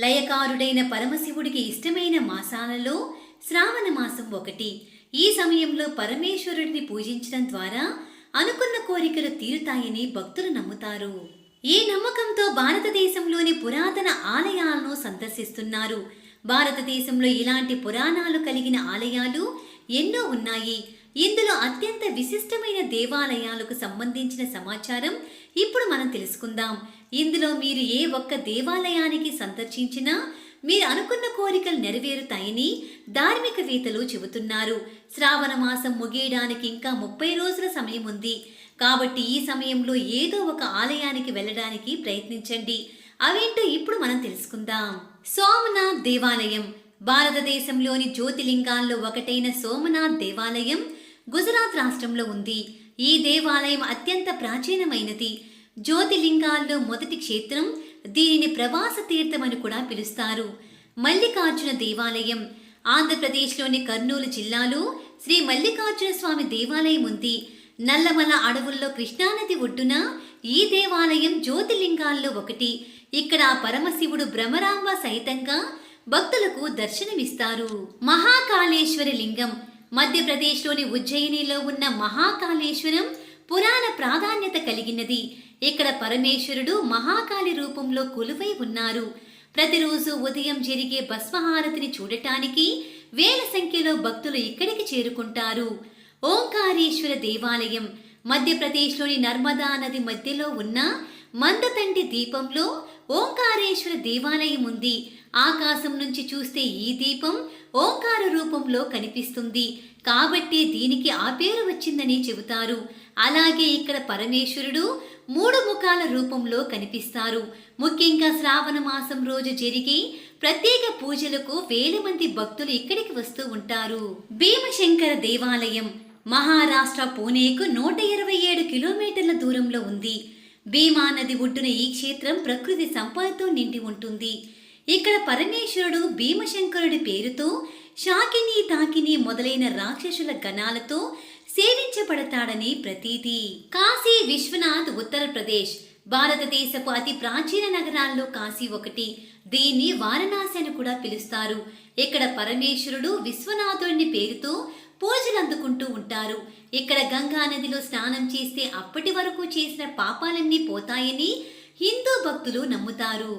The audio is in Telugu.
లయకారుడైన పరమశివుడికి ఇష్టమైన మాసాలలో శ్రావణ మాసం ఒకటి. ఈ సమయంలో పరమేశ్వరుడిని పూజించడం ద్వారా అనుకున్న కోరికలు తీరుతాయని భక్తులు నమ్ముతారు. ఈ నమ్మకంతో భారతదేశంలోని పురాతన ఆలయాలను సందర్శిస్తున్నారు. భారతదేశంలో ఇలాంటి పురాణాలు కలిగిన ఆలయాలు ఎన్నో ఉన్నాయి. ఇందులో అత్యంత విశిష్టమైన దేవాలయాలకు సంబంధించిన సమాచారం ఇప్పుడు మనం తెలుసుకుందాం. ఇందులో మీరు ఏ ఒక్క దేవాలయానికి సందర్శించినా మీరు అనుకున్న కోరికలు నెరవేరుతాయని ధార్మికవేత్తలు చెబుతున్నారు. శ్రావణ మాసం ముగియడానికి ఇంకా 30 రోజుల సమయం ఉంది. కాబట్టి ఈ సమయంలో ఏదో ఒక ఆలయానికి వెళ్ళడానికి ప్రయత్నించండి. అవేంటో ఇప్పుడు మనం తెలుసుకుందాం. సోమనాథ్ దేవాలయం భారతదేశంలోని జ్యోతిలింగాల్లో ఒకటైన సోమనాథ్ దేవాలయం గుజరాత్ రాష్ట్రంలో ఉంది. ఈ దేవాలయం అత్యంత ప్రాచీనమైనది. జ్యోతిలింగాల్లో మొదటి క్షేత్రం. దీనిని ప్రవాస తీర్థం అని కూడా పిలుస్తారు. మల్లికార్జున దేవాలయం ఆంధ్రప్రదేశ్లోని కర్నూలు జిల్లాలో శ్రీ మల్లికార్జున స్వామి దేవాలయం ఉంది. నల్లమల అడవుల్లో కృష్ణానది ఒడ్డున ఈ దేవాలయం జ్యోతిలింగాల్లో ఒకటి. ఇక్కడ పరమశివుడు భ్రమరాంబ సహితంగా భక్తులకు దర్శనమిస్తారు. మహాకాళేశ్వర లింగం మధ్యప్రదేశ్లోని ఉజ్జయినిలో ఉన్న మహాకాళేశ్వరం పురాణ ప్రాధాన్యత కలిగినది. ఇక్కడ పరమేశ్వరుడు మహాకాళి రూపంలో కొలువై ఉన్నారు. ప్రతిరోజు ఉదయం జరిగే భస్మహారతిని చూడటానికి వేల సంఖ్యలో భక్తులు ఇక్కడికి చేరుకుంటారు. ఓంకారేశ్వర దేవాలయం మధ్యప్రదేశ్లోని నర్మదా నది మధ్యలో ఉన్న మందతండి దీపంలో ఓంకారేశ్వర దేవాలయం ఉంది. ఆకాశం నుంచి చూస్తే ఈ దీపం ఓంకార రూపంలో కనిపిస్తుంది. కాబట్టి దీనికి ఆ పేరు వచ్చిందని చెబుతారు. అలాగే ఇక్కడ పరమేశ్వరుడు 3 ముఖాల రూపంలో కనిపిస్తారు. ముఖ్యంగా శ్రావణ మాసం రోజు జరిగే ప్రత్యేక పూజలకు వేల మంది భక్తులు ఇక్కడికి వస్తూ ఉంటారు. భీమశంకర దేవాలయం మహారాష్ట్ర పూణేకు 127 కిలోమీటర్ల దూరంలో ఉంది. భీమా నది ఒడ్డున ఈ క్షేత్రం ప్రకృతి సంపదతో నిండి ఉంటుంది. ఇక్కడ పరమేశ్వరుడు భీమశంకరుడి పేరుతో శాకిని తాకిని మొదలైన రాక్షసుల గణాలతో సేవించబడతాడని ప్రతీతి. కాశీ విశ్వనాథ్ ఉత్తరప్రదేశ్ భారతదేశపు అతి ప్రాచీన నగరాల్లో కాశీ ఒకటి. దీన్ని వారణాసి అని కూడా పిలుస్తారు. ఇక్కడ పరమేశ్వరుడు విశ్వనాథుడిని పేరుతో పూజలు అందుకుంటూ ఉంటారు. ఇక్కడ గంగా నదిలో స్నానం చేస్తే అప్పటి వరకు చేసిన పాపాలన్నీ పోతాయని హిందూ భక్తులు నమ్ముతారు.